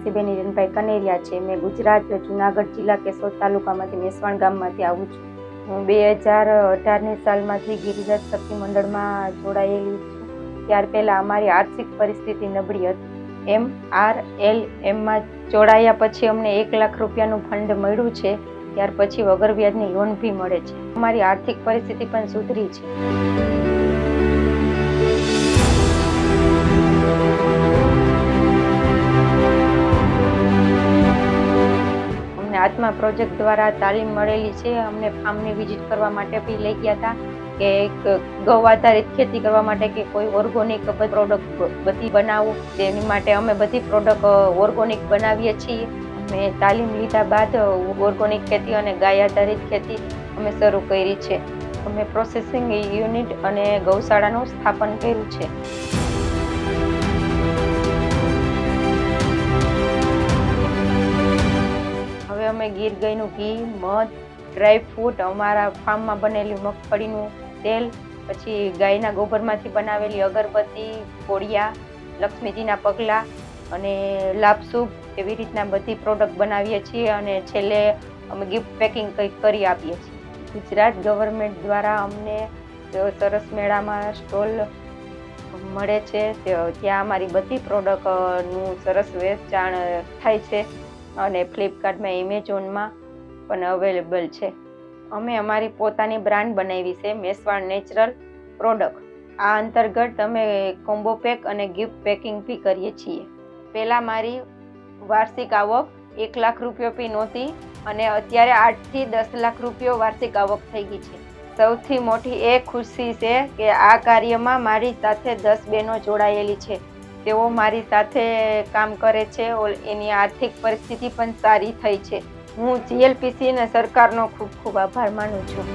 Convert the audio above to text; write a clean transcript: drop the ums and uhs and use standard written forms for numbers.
જ્યોતિબેન હિરેનભાઈ કનેરિયા છે। મેં ગુજરાત જુનાગઢ જિલ્લા કેશોદ તાલુકામાંથી મેસવાણ ગામમાંથી આવું છું। હું 2018ની સાલમાંથી ગિરિરાજ શક્તિ મંડળમાં જોડાયેલી છું। ત્યાર પહેલાં અમારી આર્થિક પરિસ્થિતિ નબળી હતી। MRLMમાં જોડાયા પછી અમને 1 લાખ રૂપિયાનું ફંડ મળ્યું છે। ત્યાર પછી વગર વ્યાજની લોન બી મળે છે। અમારી આર્થિક પરિસ્થિતિ પણ સુધરી છે। આત્મા પ્રોજેક્ટ દ્વારા તાલીમ મળેલી છે। અમને ફાર્મની વિઝિટ કરવા માટે બી લઈ ગયા હતા કે ગૌ આધારિત ખેતી કરવા માટે કે કોઈ ઓર્ગોનિક પ્રોડક્ટ બધી બનાવવું, તેની માટે અમે બધી પ્રોડક્ટ ઓર્ગોનિક બનાવીએ છીએ। અમે તાલીમ લીધા બાદ ઓર્ગોનિક ખેતી અને ગાય આધારિત ખેતી અમે શરૂ કરી છે। અમે પ્રોસેસિંગ યુનિટ અને ગૌશાળાનું સ્થાપન કર્યું છે। હવે અમે ગીર ગાયનું ઘી, મધ, ડ્રાય ફ્રૂટ, અમારા ફાર્મમાં બનેલી મગફળીનું તેલ, પછી ગાયના ગોબરમાંથી બનાવેલી અગરબત્તી, કોળિયા, લક્ષ્મીજીના પગલાં અને લાપસૂપ એવી રીતના બધી પ્રોડક્ટ બનાવીએ છીએ અને છેલ્લે અમે ગિફ્ટ પેકિંગ કરી આપીએ છીએ। ગુજરાત ગવર્મેન્ટ દ્વારા અમને સરસ મેળામાં સ્ટોલ મળે છે। ત્યાં અમારી બધી પ્રોડક્ટનું સરસ વેચાણ થાય છે અને ફ્લિપકાર્ટમાં, એમેઝોનમાં પણ અવેલેબલ છે। અમે અમારી પોતાની બ્રાન્ડ બનાવી છે, મેસવાણ નેચરલ પ્રોડક્ટ। આ અંતર્ગત અમે કોમ્બો પેક અને ગિફ્ટ પેકિંગ બી કરીએ છીએ। પહેલાં મારી વાર્ષિક આવક 1 લાખ રૂપિયા બી નહોતી અને અત્યારે 8 થી 10 લાખ રૂપિયા વાર્ષિક આવક થઈ ગઈ છે। સૌથી મોટી એ ખુશી છે કે આ કાર્યમાં મારી સાથે 10 બહેનો જોડાયેલી છે। તેઓ મારી સાથે કામ કરે છે। એની આર્થિક પરિસ્થિતિ પણ સારી થઈ છે। હું GLPC અને સરકારનો ખૂબ ખૂબ આભાર માનું છું।